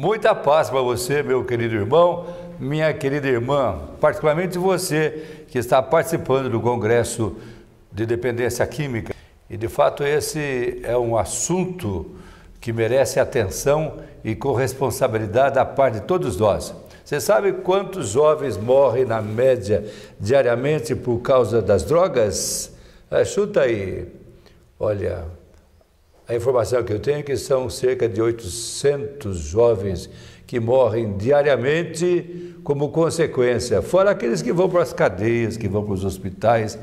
Muita paz para você, meu querido irmão, minha querida irmã, particularmente você que está participando do Congresso de Dependência Química. E de fato esse é um assunto que merece atenção e corresponsabilidade da parte de todos nós. Você sabe quantos jovens morrem na média diariamente por causa das drogas? Chuta aí. Olha, a informação que eu tenho é que são cerca de 800 jovens que morrem diariamente como consequência, fora aqueles que vão para as cadeias, que vão para os hospitais,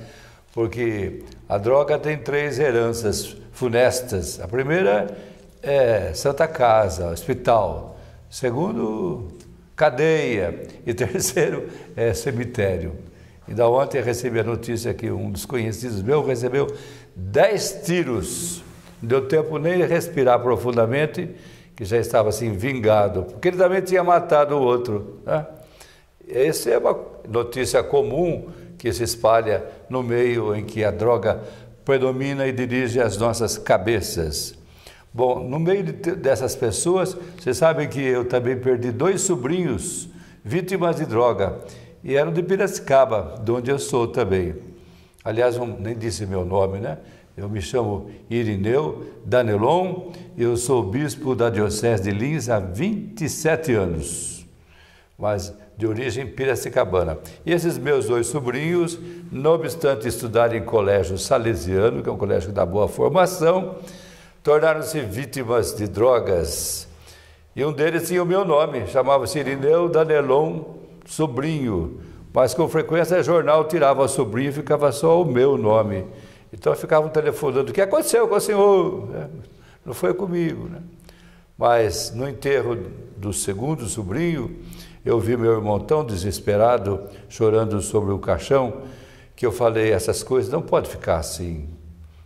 porque a droga tem 3 heranças funestas. A primeira é Santa Casa, hospital. Segundo, cadeia. E terceiro é cemitério. Ainda ontem eu recebi a notícia que um dos conhecidos meus recebeu 10 tiros. Não deu tempo nem de respirar profundamente, que já estava assim vingado, porque ele também tinha matado o outro, né? Essa é uma notícia comum que se espalha no meio em que a droga predomina e dirige as nossas cabeças. Bom, no meio dessas pessoas, você sabe que eu também perdi 2 sobrinhos vítimas de droga, e eram de Piracicaba, de onde eu sou também. Aliás, nem disse meu nome, né? Eu me chamo Irineu Danelon e eu sou bispo da Diocese de Lins há 27 anos, mas de origem piracicabana. E esses meus 2 sobrinhos, não obstante estudar em colégio salesiano, que é um colégio da boa formação, tornaram-se vítimas de drogas. E um deles tinha o meu nome, chamava-se Irineu Danelon Sobrinho, mas com frequência o jornal tirava o sobrinho e ficava só o meu nome. Então ficavam telefonando: o que aconteceu com o senhor? Não foi comigo, né? Mas no enterro do segundo sobrinho, eu vi meu irmão tão desesperado, chorando sobre o caixão, que eu falei: essas coisas não pode ficar assim.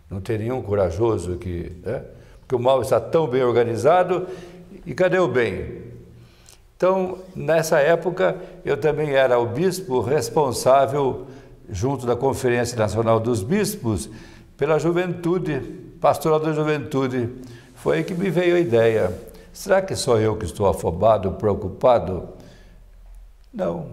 Não tem nenhum corajoso que... Porque o mal está tão bem organizado, e cadê o bem? Então, nessa época, eu também era o bispo responsável, junto da Conferência Nacional dos Bispos, pela juventude, pastoral da juventude. Foi aí que me veio a ideia: será que sou eu que estou afobado, preocupado? Não.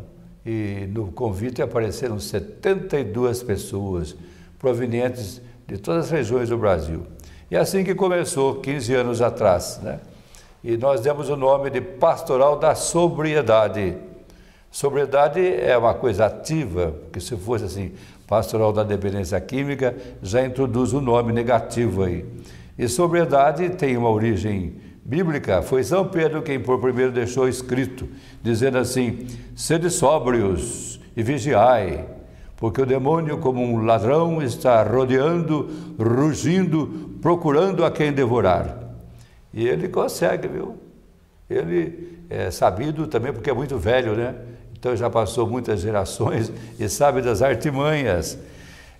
E no convite apareceram 72 pessoas, provenientes de todas as regiões do Brasil. E assim que começou, 15 anos atrás, né? E nós demos o nome de Pastoral da Sobriedade. Sobriedade é uma coisa ativa, porque se fosse assim, Pastoral da Dependência Química, já introduz o nome negativo aí. E sobriedade tem uma origem bíblica. Foi São Pedro quem por primeiro deixou escrito, dizendo assim: sede sóbrios e vigiai, porque o demônio, como um ladrão, está rodeando, rugindo, procurando a quem devorar. E ele consegue, viu? Ele é sabido também porque é muito velho, né? Então já passou muitas gerações e sabe das artimanhas.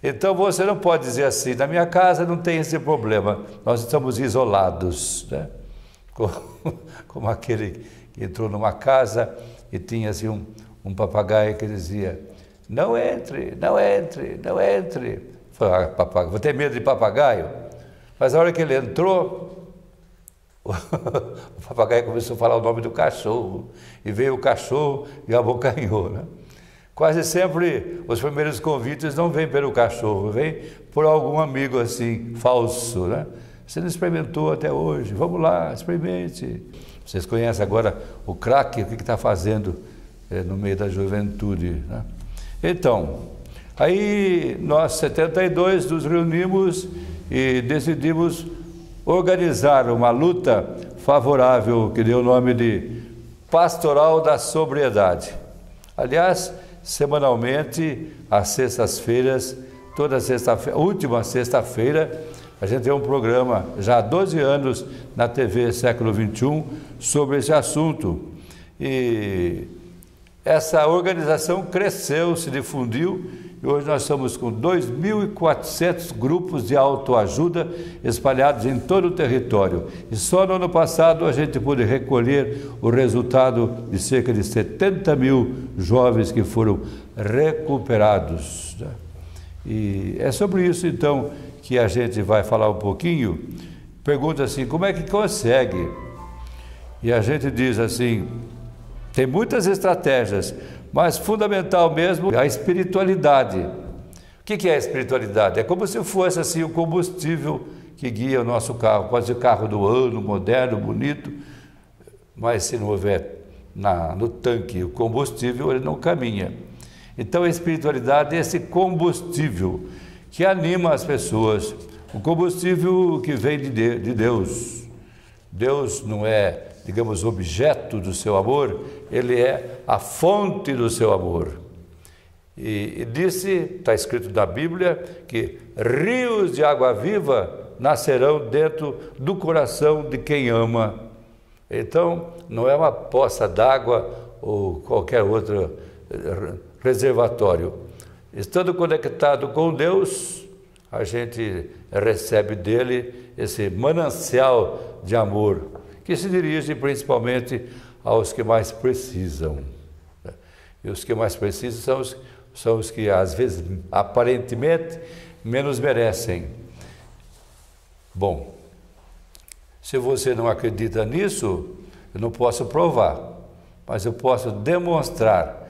Então você não pode dizer assim: na minha casa não tem esse problema, nós estamos isolados, né? Como aquele que entrou numa casa e tinha assim um papagaio que dizia: não entre, não entre, não entre. Falei: ah, papagaio, vou ter medo de papagaio? Mas a hora que ele entrou, o papagaio começou a falar o nome do cachorro, e veio o cachorro e abocanhou, né? Quase sempre os primeiros convites não vêm pelo cachorro, vêm por algum amigo assim, falso, né? Você não experimentou até hoje, vamos lá, experimente. Vocês conhecem agora o crack, o que está fazendo no meio da juventude, né? Então, aí nós 72 nos reunimos e decidimos organizar uma luta favorável, que deu o nome de Pastoral da Sobriedade. Aliás, semanalmente, às sextas-feiras, toda sexta-feira, última sexta-feira, a gente tem um programa, já há 12 anos, na TV Século XXI, sobre esse assunto. E essa organização cresceu, se difundiu, e hoje nós estamos com 2.400 grupos de autoajuda espalhados em todo o território. E só no ano passado a gente pôde recolher o resultado de cerca de 70 mil jovens que foram recuperados, né? E é sobre isso, então, que a gente vai falar um pouquinho. Pergunta assim: como é que consegue? E a gente diz assim, tem muitas estratégias, mas fundamental mesmo é a espiritualidade. O que é a espiritualidade? É como se fosse assim o combustível que guia o nosso carro. Pode ser carro do ano, moderno, bonito, mas se não houver no tanque o combustível, ele não caminha. Então a espiritualidade é esse combustível que anima as pessoas, o combustível que vem de Deus. Deus não é, digamos, objeto do seu amor, ele é a fonte do seu amor. E disse, está escrito na Bíblia, que rios de água viva nascerão dentro do coração de quem ama. Então, não é uma poça d'água ou qualquer outro reservatório. Estando conectado com Deus, a gente recebe dele esse manancial de amor, que se dirige principalmente aos que mais precisam. E os que mais precisam são os que, às vezes, aparentemente, menos merecem. Bom, se você não acredita nisso, eu não posso provar, mas eu posso demonstrar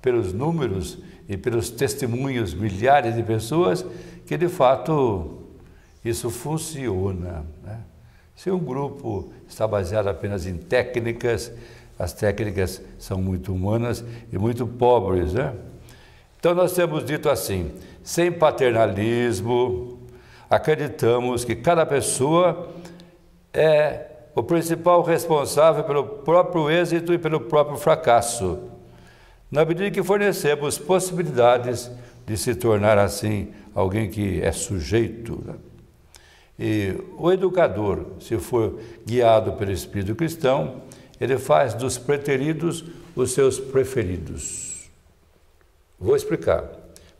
pelos números e pelos testemunhos, milhares de pessoas, que de fato isso funciona, né? Se um grupo está baseado apenas em técnicas, as técnicas são muito humanas e muito pobres, né? Então nós temos dito assim, sem paternalismo, acreditamos que cada pessoa é o principal responsável pelo próprio êxito e pelo próprio fracasso, na medida que fornecemos possibilidades de se tornar assim alguém que é sujeito, né? E o educador, se for guiado pelo Espírito cristão, ele faz dos preteridos os seus preferidos. Vou explicar.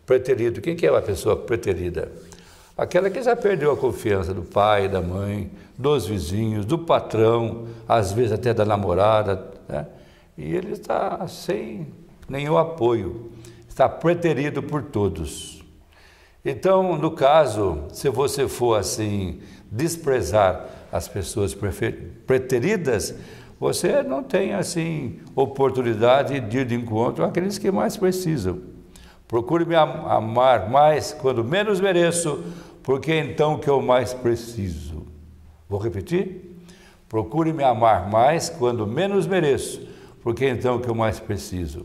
Preterido, quem que é uma pessoa preterida? Aquela que já perdeu a confiança do pai, da mãe, dos vizinhos, do patrão, às vezes até da namorada, né? E ele está sem nenhum apoio, está preterido por todos. Então, no caso, se você for assim, desprezar as pessoas preteridas, você não tem assim, oportunidade de ir de encontro àqueles que mais precisam. Procure me amar mais quando menos mereço, porque é então que eu mais preciso. Vou repetir? Procure me amar mais quando menos mereço, porque é então que eu mais preciso.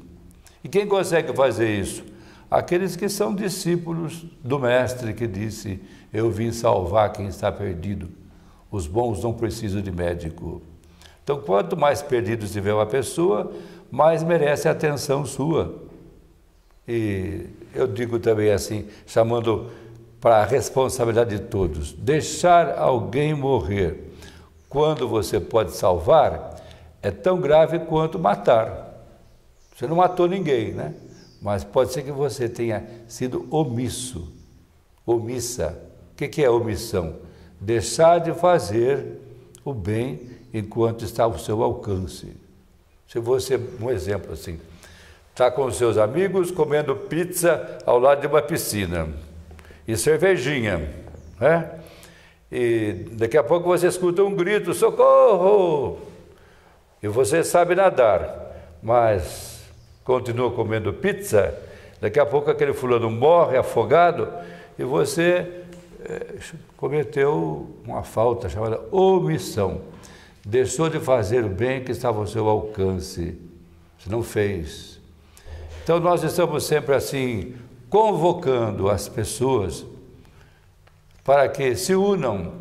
E quem consegue fazer isso? Aqueles que são discípulos do Mestre, que disse, eu vim salvar quem está perdido. Os bons não precisam de médico. Então, quanto mais perdido tiver uma pessoa, mais merece a atenção sua. E eu digo também assim, chamando para a responsabilidade de todos, deixar alguém morrer quando você pode salvar é tão grave quanto matar. Você não matou ninguém, né? Mas pode ser que você tenha sido omisso, omissa. O que é omissão? Deixar de fazer o bem enquanto está ao seu alcance. Se você, um exemplo assim, está com os seus amigos comendo pizza ao lado de uma piscina e cervejinha, né? E daqui a pouco você escuta um grito, socorro! E você sabe nadar, mas continua comendo pizza, daqui a pouco aquele fulano morre afogado e você cometeu uma falta chamada omissão. Deixou de fazer o bem que estava ao seu alcance. Você não fez. Então nós estamos sempre assim, convocando as pessoas para que se unam,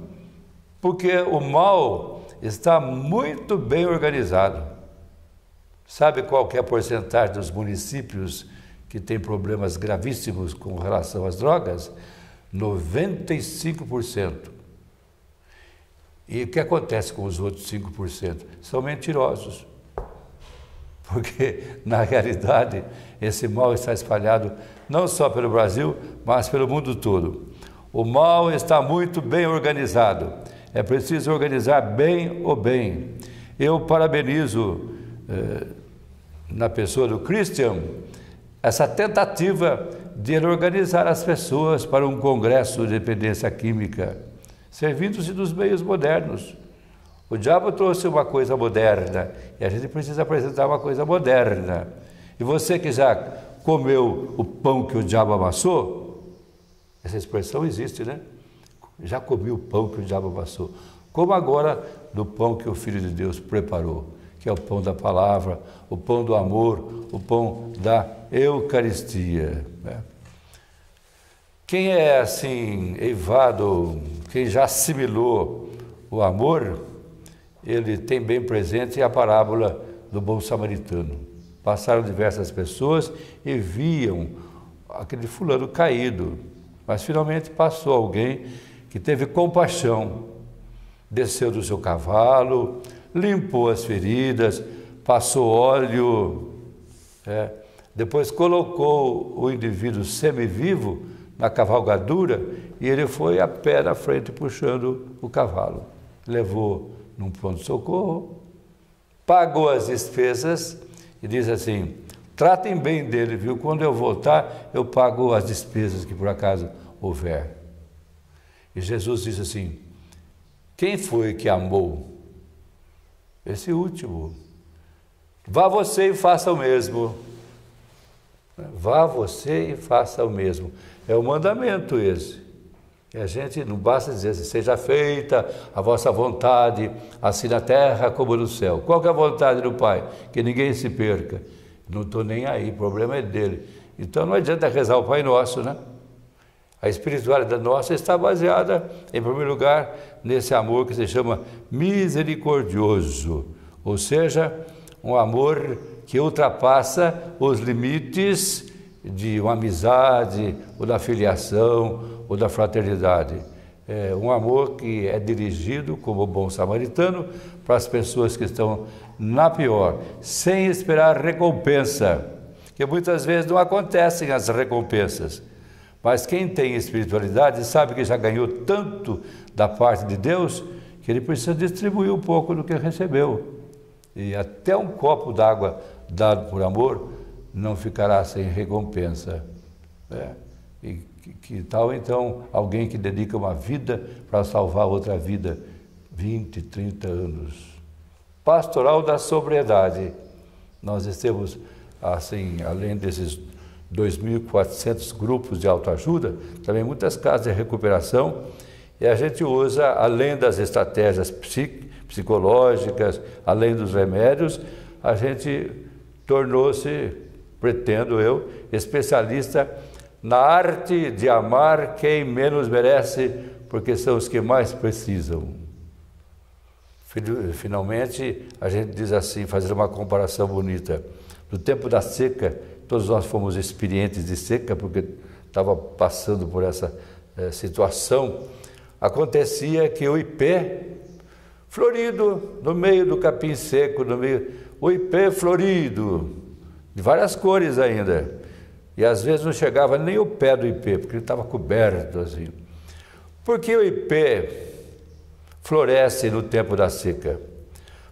porque o mal está muito bem organizado. Sabe qual que é a porcentagem dos municípios que tem problemas gravíssimos com relação às drogas? 95%. E o que acontece com os outros 5%? São mentirosos. Porque, na realidade, esse mal está espalhado não só pelo Brasil, mas pelo mundo todo. O mal está muito bem organizado. É preciso organizar bem o bem. Eu parabenizo na pessoa do Christian essa tentativa de ele organizar as pessoas para um congresso de dependência química, servindo-se dos meios modernos. O diabo trouxe uma coisa moderna e a gente precisa apresentar uma coisa moderna. E você que já comeu o pão que o diabo amassou, essa expressão existe, né? Já comi o pão que o diabo amassou. Como agora do pão que o Filho de Deus preparou, que é o pão da palavra, o pão do amor, o pão da Eucaristia, né? Quem é assim, eivado, quem já assimilou o amor, ele tem bem presente a parábola do bom samaritano. Passaram diversas pessoas e viam aquele fulano caído, mas finalmente passou alguém que teve compaixão, desceu do seu cavalo, limpou as feridas, passou óleo, depois colocou o indivíduo semivivo na cavalgadura e ele foi a pé na frente puxando o cavalo. Levou num pronto-socorro, pagou as despesas e diz assim: tratem bem dele, viu? Quando eu voltar, eu pago as despesas que por acaso houver. E Jesus disse assim: quem foi que amou? Esse último. Vá você e faça o mesmo. Vá você e faça o mesmo. É o mandamento esse. E a gente não basta dizer assim: seja feita a vossa vontade, assim na terra como no céu. Qual que é a vontade do Pai? Que ninguém se perca. Não estou nem aí, o problema é dele. Então não adianta rezar o Pai Nosso, né? A espiritualidade nossa está baseada, em primeiro lugar, nesse amor que se chama misericordioso, ou seja, um amor que ultrapassa os limites de uma amizade, ou da filiação, ou da fraternidade. É um amor que é dirigido, como o bom samaritano, para as pessoas que estão na pior, sem esperar recompensa, que muitas vezes não acontecem as recompensas. Mas quem tem espiritualidade sabe que já ganhou tanto da parte de Deus que ele precisa distribuir um pouco do que recebeu. E até um copo d'água dado por amor não ficará sem recompensa. E que tal então alguém que dedica uma vida para salvar outra vida, 20, 30 anos? Pastoral da sobriedade. Nós temos, assim, além desses 2.400 grupos de autoajuda, também muitas casas de recuperação, e a gente usa, além das estratégias psicológicas, além dos remédios, a gente tornou-se, pretendo eu, especialista na arte de amar quem menos merece, porque são os que mais precisam. Finalmente, a gente diz assim, fazer uma comparação bonita. No tempo da seca, todos nós fomos experientes de seca, porque estava passando por essa situação. Acontecia que o ipê, florido, no meio do capim seco, o ipê florido, de várias cores ainda. E às vezes não chegava nem o pé do ipê, porque ele estava coberto assim. Por que o ipê floresce no tempo da seca?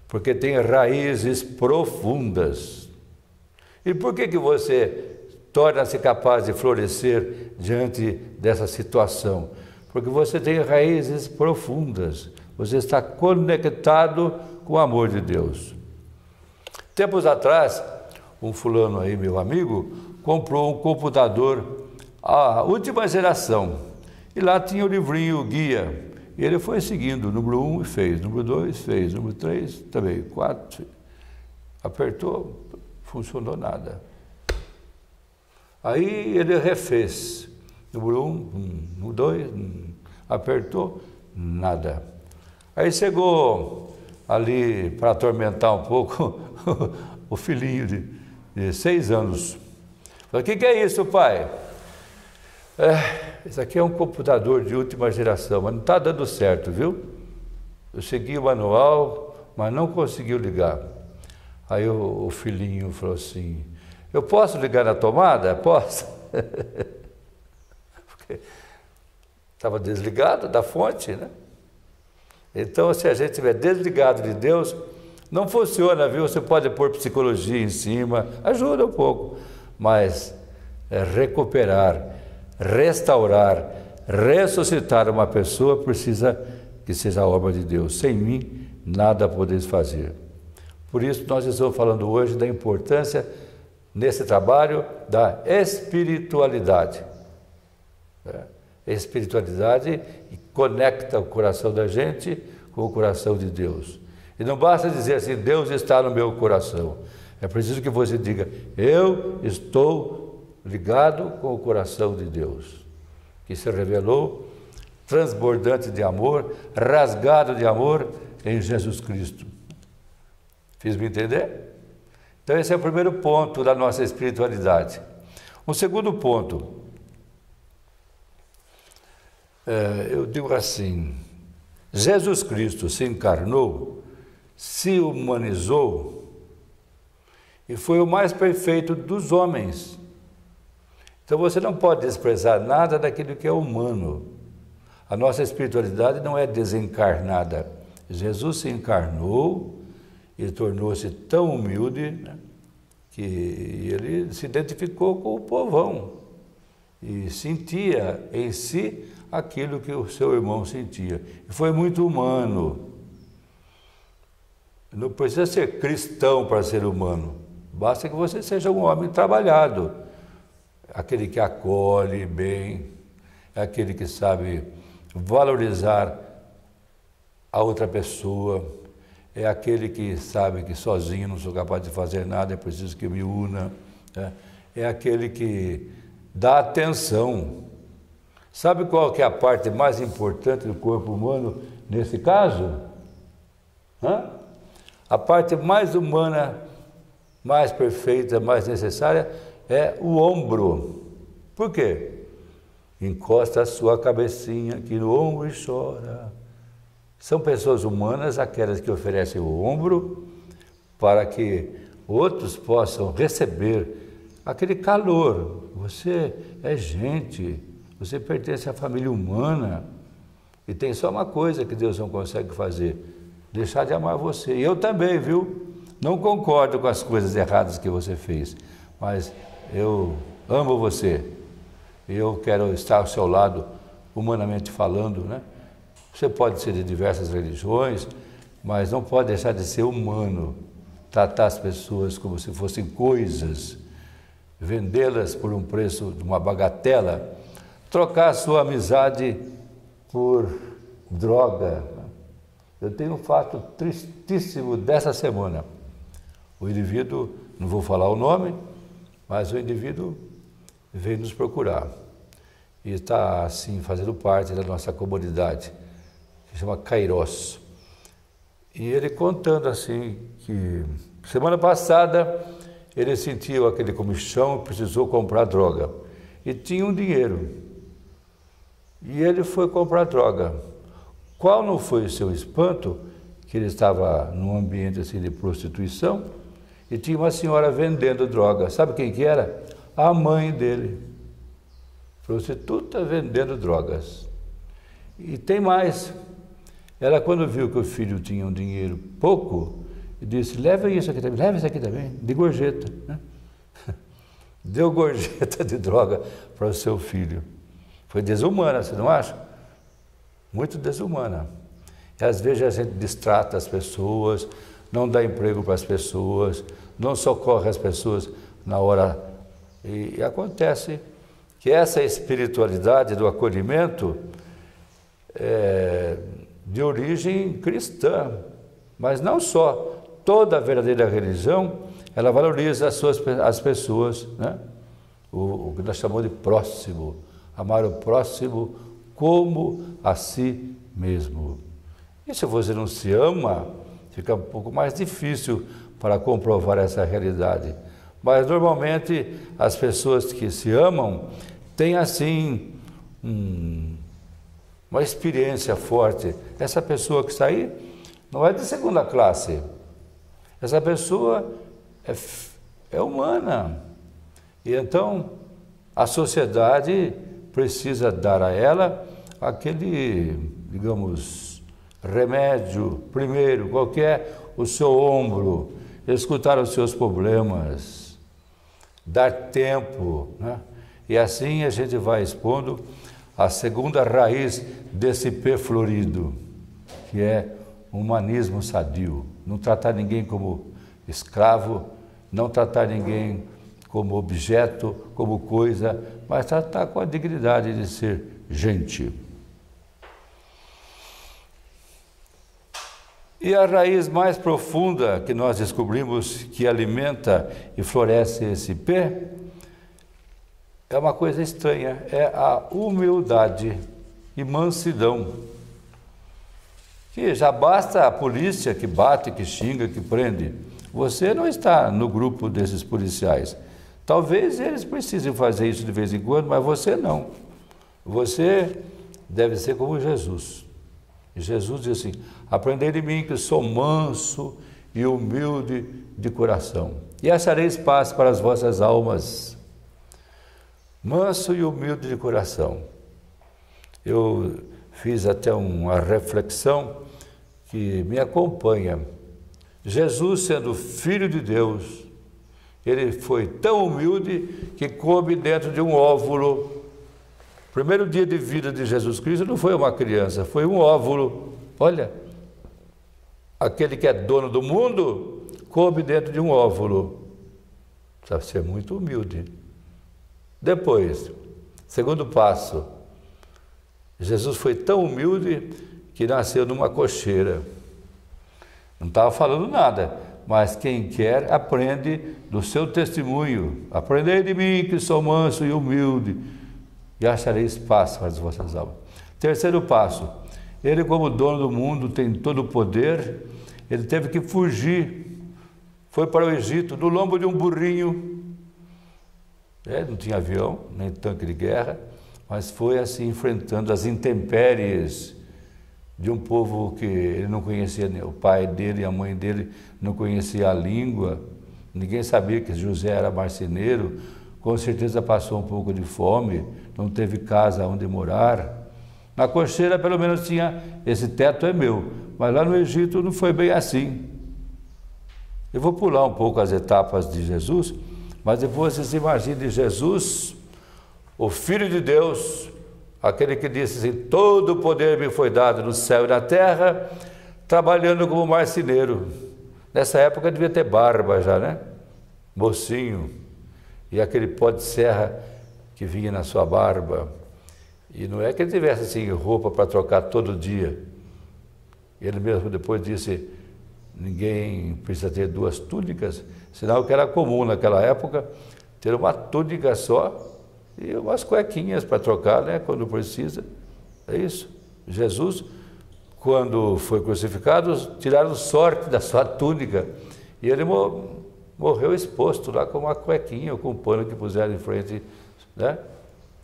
Porque tem raízes profundas. E por que você torna-se capaz de florescer diante dessa situação? Porque você tem raízes profundas. Você está conectado com o amor de Deus. Tempos atrás, um fulano aí, meu amigo, comprou um computador, a última geração. E lá tinha o livrinho, o guia. E ele foi seguindo, número 1 fez, número 2 fez, número 3 também, 4. Apertou, funcionou nada. Aí ele refez, número 1, número 2, apertou, nada. Aí chegou ali para atormentar um pouco o filhinho de 6 anos. Falei: o que é isso, pai? Isso aqui é um computador de última geração, mas não está dando certo, viu? Eu segui o manual, mas não conseguiu ligar. Aí o filhinho falou assim: eu posso ligar na tomada? Posso. Porque estava desligado da fonte, né? Então, se a gente estiver desligado de Deus, não funciona, viu? Você pode pôr psicologia em cima, ajuda um pouco, mas recuperar, restaurar, ressuscitar uma pessoa precisa que seja a obra de Deus. Sem mim, nada podeis fazer. Por isso, nós estamos falando hoje da importância, nesse trabalho, da espiritualidade. A espiritualidade conecta o coração da gente com o coração de Deus. E não basta dizer assim, Deus está no meu coração. É preciso que você diga, eu estou ligado com o coração de Deus, que se revelou transbordante de amor, rasgado de amor em Jesus Cristo. Fiz-me entender? Então esse é o primeiro ponto da nossa espiritualidade. Um segundo ponto, eu digo assim, Jesus Cristo se encarnou, se humanizou e foi o mais perfeito dos homens. Então você não pode desprezar nada daquilo que é humano. A nossa espiritualidade não é desencarnada. Jesus se encarnou e tornou-se tão humilde, né, que ele se identificou com o povão e sentia em si aquilo que o seu irmão sentia. E foi muito humano. Não precisa ser cristão para ser humano. Basta que você seja um homem trabalhado. Aquele que acolhe bem, aquele que sabe valorizar a outra pessoa, é aquele que sabe que sozinho não sou capaz de fazer nada, é preciso que me una, né? É aquele que dá atenção. Sabe qual que é a parte mais importante do corpo humano nesse caso? A parte mais humana, mais perfeita, mais necessária é o ombro. Por quê? Encosta a sua cabecinha aqui no ombro e chora. São pessoas humanas aquelas que oferecem o ombro para que outros possam receber aquele calor. Você é gente, você pertence à família humana e tem só uma coisa que Deus não consegue fazer, deixar de amar você. E eu também, viu? Não concordo com as coisas erradas que você fez, mas eu amo você. Eu quero estar ao seu lado, humanamente falando, né? Você pode ser de diversas religiões, mas não pode deixar de ser humano. Tratar as pessoas como se fossem coisas, vendê-las por um preço de uma bagatela, trocar a sua amizade por droga. Eu tenho um fato tristíssimo dessa semana. O indivíduo, não vou falar o nome, mas o indivíduo veio nos procurar e está assim fazendo parte da nossa comunidade, que chama Kairos. E ele contando assim que semana passada ele sentiu aquele comichão e precisou comprar droga e tinha um dinheiro e ele foi comprar droga. Qual não foi o seu espanto que ele estava num ambiente assim de prostituição e tinha uma senhora vendendo droga. Sabe quem que era? A mãe dele, prostituta vendendo drogas. E tem mais, ela quando viu que o filho tinha um dinheiro pouco, disse, leva isso aqui também, leva isso aqui também, de gorjeta, né? Deu gorjeta de droga para o seu filho. Foi desumana, você não acha? Muito desumana. E às vezes a gente distrata as pessoas, não dá emprego para as pessoas, não socorre as pessoas na hora. E acontece que essa espiritualidade do acolhimento é de origem cristã, mas não só. Toda a verdadeira religião, ela valoriza as pessoas, né? O que nós chamamos de próximo, amar o próximo como a si mesmo. E se você não se ama, fica um pouco mais difícil para comprovar essa realidade. Mas normalmente as pessoas que se amam têm assim uma experiência forte. Essa pessoa que está aí não é de segunda classe. Essa pessoa é humana. E então a sociedade precisa dar a ela aquele, digamos, remédio primeiro, qualquer, o seu ombro, escutar os seus problemas, dar tempo, né? E assim a gente vai expondo a segunda raiz desse P florido, que é um humanismo sadio, não tratar ninguém como escravo, não tratar ninguém como objeto, como coisa, mas tratar com a dignidade de ser gente. E a raiz mais profunda que nós descobrimos que alimenta e floresce esse pé é uma coisa estranha, é a humildade e mansidão. Que já basta a polícia que bate, que xinga, que prende. Você não está no grupo desses policiais. Talvez eles precisem fazer isso de vez em quando, mas você não. Você deve ser como Jesus. E Jesus diz assim: aprendei de mim que sou manso e humilde de coração, e achareis paz para as vossas almas. Manso e humilde de coração. Eu fiz até uma reflexão que me acompanha. Jesus, sendo Filho de Deus, ele foi tão humilde que coube dentro de um óvulo. O primeiro dia de vida de Jesus Cristo não foi uma criança, foi um óvulo. Olha, aquele que é dono do mundo coube dentro de um óvulo. Precisa ser muito humilde. Depois, segundo passo, Jesus foi tão humilde que nasceu numa cocheira. Não estava falando nada, mas quem quer aprende do seu testemunho. Aprendei de mim que sou manso e humilde, e achareis paz para as vossas almas. Terceiro passo, ele como dono do mundo tem todo o poder, ele teve que fugir, foi para o Egito no lombo de um burrinho. Não tinha avião, nem tanque de guerra, mas foi assim enfrentando as intempéries de um povo que ele não conhecia, o pai dele e a mãe dele não conhecia a língua, ninguém sabia que José era marceneiro, com certeza passou um pouco de fome, não teve casa onde morar. Na cocheira pelo menos tinha, esse teto é meu, mas lá no Egito não foi bem assim. Eu vou pular um pouco as etapas de Jesus, mas depois vocês imaginem Jesus, o Filho de Deus, aquele que disse assim: todo o poder me foi dado no céu e na terra, trabalhando como marceneiro. Nessa época devia ter barba já, né? Mocinho. E aquele pó de serra que vinha na sua barba. E não é que ele tivesse assim roupa para trocar todo dia. Ele mesmo depois disse: ninguém precisa ter duas túnicas, sinal que era comum naquela época ter uma túnica só e umas cuequinhas para trocar, né, quando precisa. É isso. Jesus, quando foi crucificado, tiraram sorte da sua túnica e ele morreu exposto lá com uma cuequinha ou com um pano que puseram em frente, né?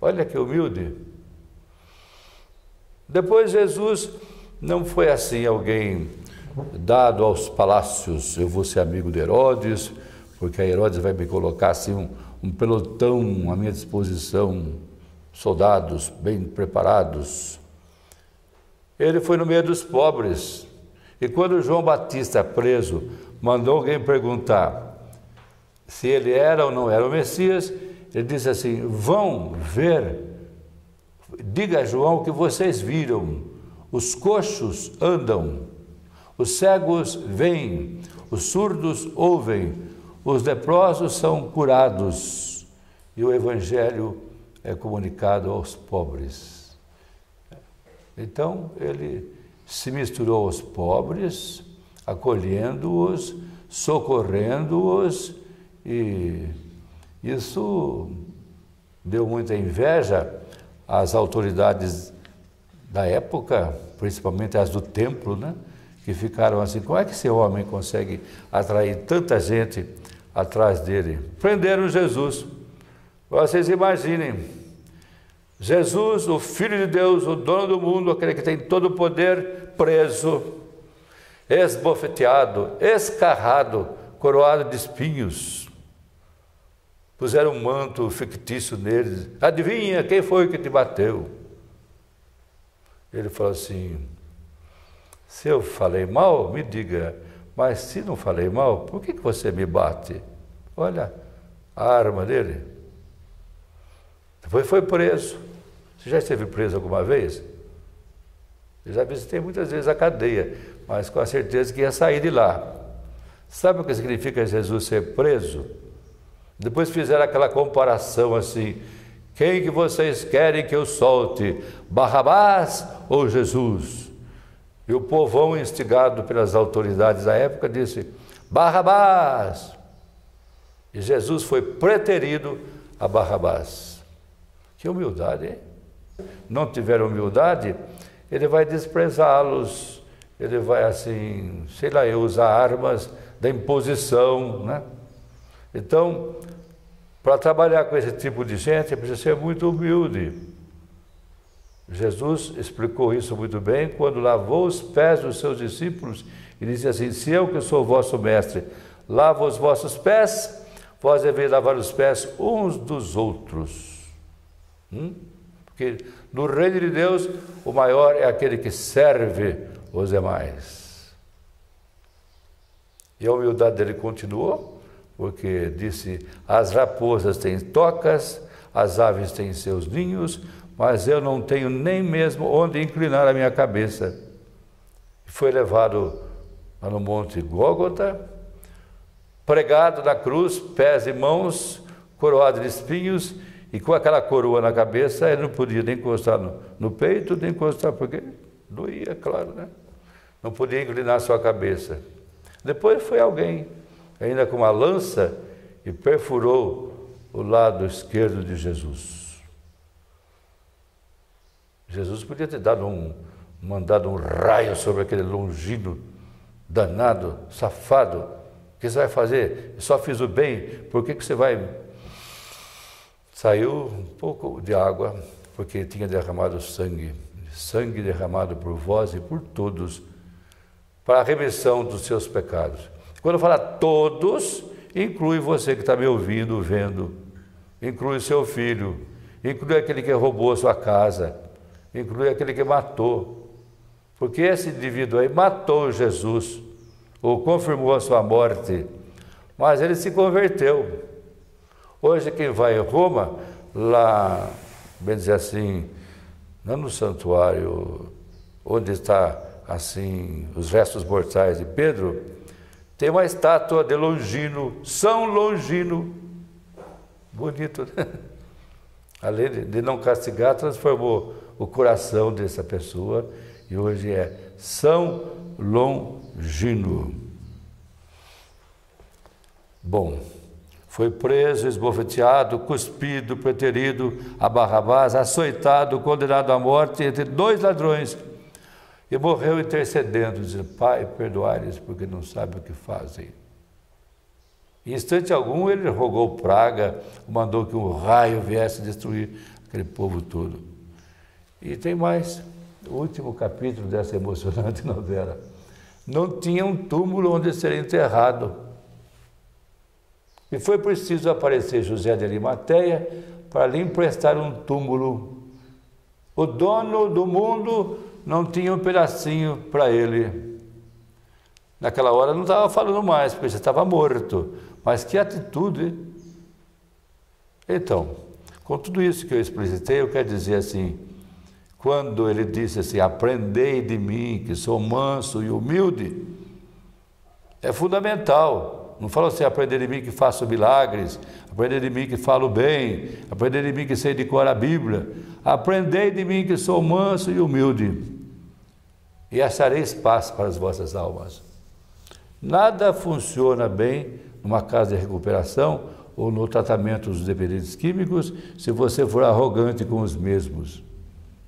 Olha que humilde. Depois Jesus não foi assim alguém dado aos palácios. Eu vou ser amigo de Herodes, porque a Herodes vai me colocar assim um pelotão à minha disposição, soldados bem preparados. Ele foi no meio dos pobres. E quando João Batista, preso, mandou alguém perguntar se ele era ou não era o Messias, ele disse assim: vão ver, diga a João que vocês viram, os coxos andam, os cegos veem, os surdos ouvem, os leprosos são curados e o Evangelho é comunicado aos pobres. Então, ele se misturou aos pobres, acolhendo-os, socorrendo-os, e isso deu muita inveja às autoridades da época, principalmente as do templo, né? Que ficaram assim: como é que esse homem consegue atrair tanta gente atrás dele? Prenderam Jesus. Vocês imaginem, Jesus, o Filho de Deus, o dono do mundo, aquele que tem todo o poder, preso, esbofeteado, escarrado, coroado de espinhos. Puseram um manto fictício nele. Adivinha quem foi que te bateu? Ele falou assim: se eu falei mal, me diga, mas se não falei mal, por que você me bate? Olha a arma dele. Depois foi preso. Você já esteve preso alguma vez? Eu já visitei muitas vezes a cadeia, mas com a certeza que ia sair de lá. Sabe o que significa Jesus ser preso? Depois fizeram aquela comparação assim: quem que vocês querem que eu solte, Barrabás ou Jesus? E o povão, instigado pelas autoridades da época, disse: Barrabás! E Jesus foi preterido a Barrabás. Que humildade, hein? Não tiveram humildade, ele vai desprezá-los, ele vai assim, sei lá, usar armas da imposição, né? Então, para trabalhar com esse tipo de gente, precisa ser muito humilde. Jesus explicou isso muito bem quando lavou os pés dos seus discípulos e disse assim: se eu que sou vosso mestre, lavo os vossos pés, vós deveis lavar os pés uns dos outros. Porque no reino de Deus, o maior é aquele que serve os demais. E a humildade dele continuou, porque disse: as raposas têm tocas, as aves têm seus ninhos, mas eu não tenho nem mesmo onde inclinar a minha cabeça. Foi levado no monte Gólgota, pregado na cruz, pés e mãos, coroado de espinhos, e com aquela coroa na cabeça, ele não podia nem encostar no peito, nem encostar, porque doía, claro, né? Não podia inclinar sua cabeça. Depois foi alguém, ainda com uma lança, e perfurou o lado esquerdo de Jesus. Jesus podia ter mandado um raio sobre aquele longino danado, safado. O que você vai fazer? Eu só fiz o bem, por que você vai... Saiu um pouco de água, porque tinha derramado sangue, sangue derramado por vós e por todos, para a remissão dos seus pecados. Quando fala todos, inclui você que está me ouvindo, vendo, inclui seu filho, inclui aquele que roubou a sua casa, inclui aquele que matou, porque esse indivíduo aí matou Jesus, ou confirmou a sua morte, mas ele se converteu. Hoje quem vai em Roma, lá, bem dizer assim, não no santuário, onde está assim os restos mortais de Pedro, tem uma estátua de Longino, São Longino, bonito, né? Além de não castigar, transformou o coração dessa pessoa e hoje é São Longino. Bom, foi preso, esbofeteado, cuspido, preterido a Barrabás, açoitado, condenado à morte entre dois ladrões e morreu intercedendo, dizendo: Pai, perdoai-lhes porque não sabem o que fazem. Em instante algum ele rogou praga, mandou que um raio viesse destruir aquele povo todo. E tem mais, o último capítulo dessa emocionante novela. Não tinha um túmulo onde ser enterrado. E foi preciso aparecer José de Arimateia para lhe emprestar um túmulo. O dono do mundo não tinha um pedacinho para ele. Naquela hora não estava falando mais, porque já estava morto. Mas que atitude! Então, com tudo isso que eu explicitei, eu quero dizer assim, quando ele disse assim: aprendei de mim, que sou manso e humilde, é fundamental. Não fala assim: aprender de mim que faço milagres, aprender de mim que falo bem, aprender de mim que sei decorar a Bíblia. Aprendei de mim que sou manso e humilde, e achareis paz para as vossas almas. Nada funciona bem numa casa de recuperação ou no tratamento dos dependentes químicos se você for arrogante com os mesmos,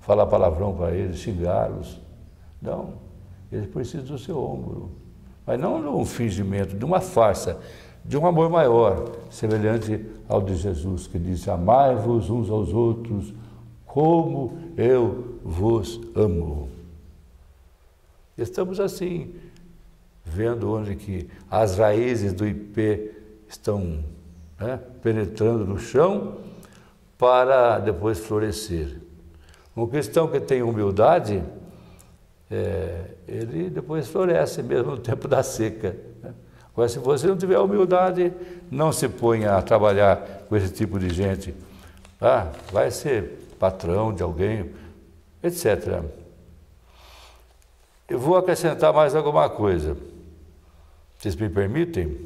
falar palavrão para eles, xingá-los. Não, eles precisam do seu ombro. Mas não de um fingimento, de uma farsa, de um amor maior, semelhante ao de Jesus, que disse: amai-vos uns aos outros, como eu vos amo. Estamos assim, vendo onde que as raízes do ipê estão penetrando no chão para depois florescer. Um cristão que tem humildade, ele depois floresce mesmo no tempo da seca. Agora, se você não tiver humildade, não se ponha a trabalhar com esse tipo de gente. Vai ser patrão de alguém, etc. Eu vou acrescentar mais alguma coisa. Vocês me permitem?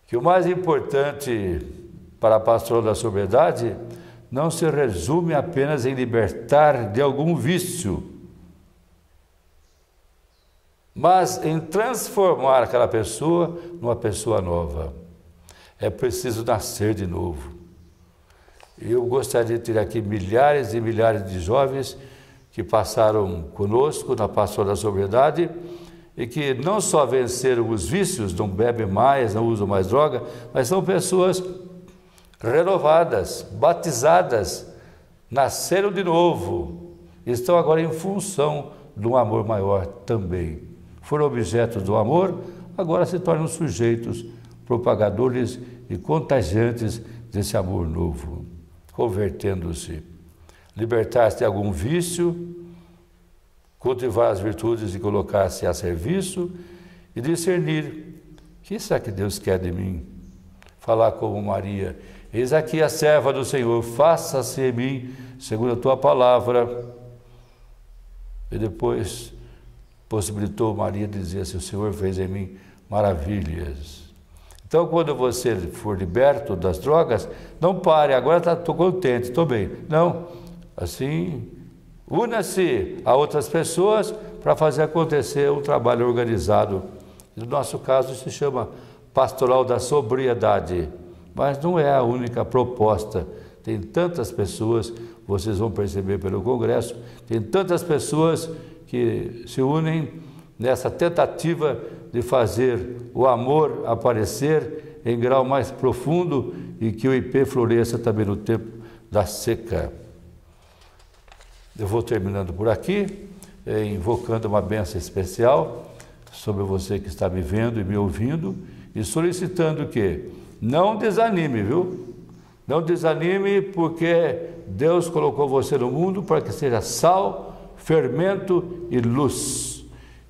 Que o mais importante para a pastoral da sobriedade não se resume apenas em libertar de algum vício, mas em transformar aquela pessoa numa pessoa nova. É preciso nascer de novo. Eu gostaria de ter aqui milhares e milhares de jovens que passaram conosco na pastoral da sobriedade e que não só venceram os vícios, não bebem mais, não usam mais droga, mas são pessoas renovadas, batizadas, nasceram de novo, estão agora em função de um amor maior também. Foram objetos do amor, agora se tornam sujeitos, propagadores e contagiantes desse amor novo, convertendo-se. Libertar-se de algum vício, cultivar as virtudes e colocar-se a serviço e discernir: o que será que Deus quer de mim? Falar como Maria: eis aqui a serva do Senhor, faça-se em mim segundo a tua palavra. E depois possibilitou Maria dizer assim: o Senhor fez em mim maravilhas. Então, quando você for liberto das drogas, não pare, agora estou contente, estou bem. Não, assim, una-se a outras pessoas para fazer acontecer um trabalho organizado. No nosso caso, se chama Pastoral da Sobriedade, mas não é a única proposta. Tem tantas pessoas, vocês vão perceber pelo Congresso, tem tantas pessoas que se unem nessa tentativa de fazer o amor aparecer em grau mais profundo e que o IP floresça também no tempo da seca. Eu vou terminando por aqui, invocando uma bênção especial sobre você que está me vendo e me ouvindo e solicitando que não desanime, viu? Não desanime, porque Deus colocou você no mundo para que seja sal, fermento e luz.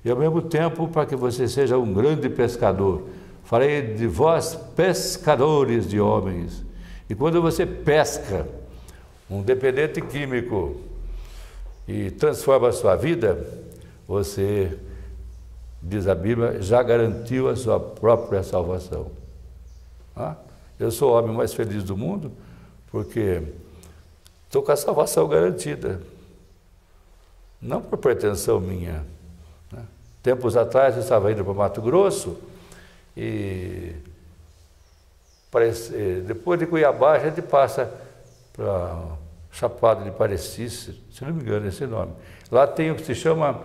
E ao mesmo tempo para que você seja um grande pescador. Farei de vós pescadores de homens. E quando você pesca um dependente químico e transforma a sua vida, você, diz a Bíblia, já garantiu a sua própria salvação. Eu sou o homem mais feliz do mundo porque estou com a salvação garantida. Não por pretensão minha. Tempos atrás eu estava indo para Mato Grosso e depois de Cuiabá a gente passa para Chapada de Parecis, se não me engano é esse nome. Lá tem o que se chama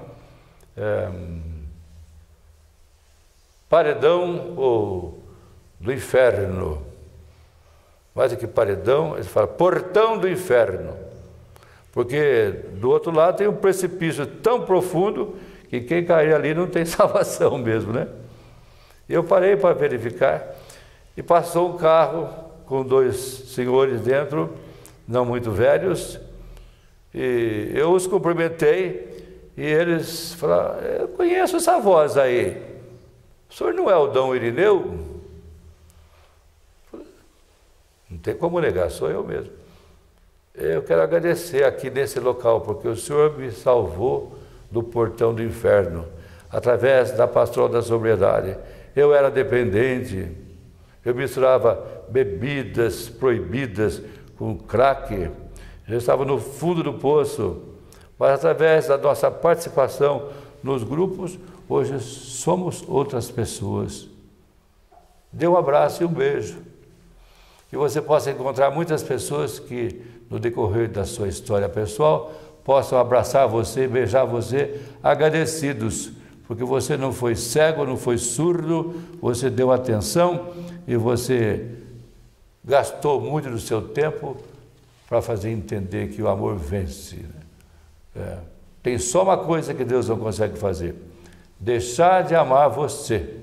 Paredão do Inferno. Mais do que paredão, ele fala Portão do Inferno. Porque do outro lado tem um precipício tão profundo que quem cair ali não tem salvação mesmo, né? Eu parei para verificar e passou um carro com dois senhores dentro, não muito velhos, e eu os cumprimentei e eles falaram: eu conheço essa voz aí, o senhor não é o Dom Irineu? Não tem como negar, sou eu mesmo. Eu quero agradecer aqui nesse local, porque o senhor me salvou do portão do inferno, através da pastoral da sobriedade. Eu era dependente, eu misturava bebidas proibidas com crack, eu estava no fundo do poço, mas através da nossa participação nos grupos, hoje somos outras pessoas. Dê um abraço e um beijo. Que você possa encontrar muitas pessoas que, no decorrer da sua história pessoal, possam abraçar você, beijar você, agradecidos, porque você não foi cego, não foi surdo, você deu atenção e você gastou muito do seu tempo para fazer entender que o amor vence. Tem só uma coisa que Deus não consegue fazer: deixar de amar você.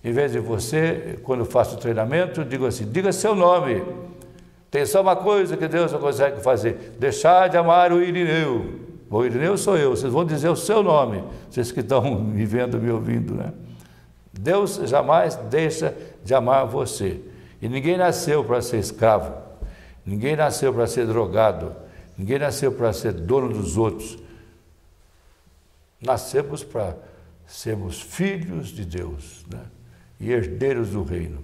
Em vez de você, quando eu faço o treinamento, digo assim: diga seu nome. Tem só uma coisa que Deus não consegue fazer: deixar de amar o Irineu. O Irineu sou eu, vocês vão dizer o seu nome, vocês que estão me vendo, me ouvindo, né? Deus jamais deixa de amar você. E ninguém nasceu para ser escravo, ninguém nasceu para ser drogado, ninguém nasceu para ser dono dos outros. nascemos para sermos filhos de Deus, né? E herdeiros do reino.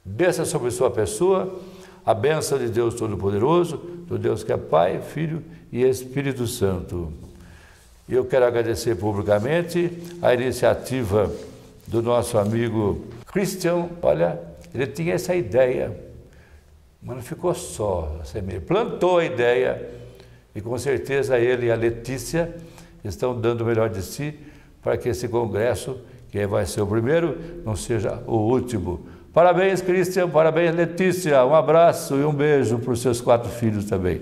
Desça sobre sua pessoa a bênção de Deus Todo-Poderoso, do Deus que é Pai, Filho e Espírito Santo. E eu quero agradecer publicamente a iniciativa do nosso amigo Christian. Olha, ele tinha essa ideia, mas não ficou só, plantou a ideia e com certeza ele e a Letícia estão dando o melhor de si para que esse congresso, que vai ser o primeiro, não seja o último. Parabéns, Christian, parabéns, Letícia, um abraço e um beijo para os seus 4 filhos também.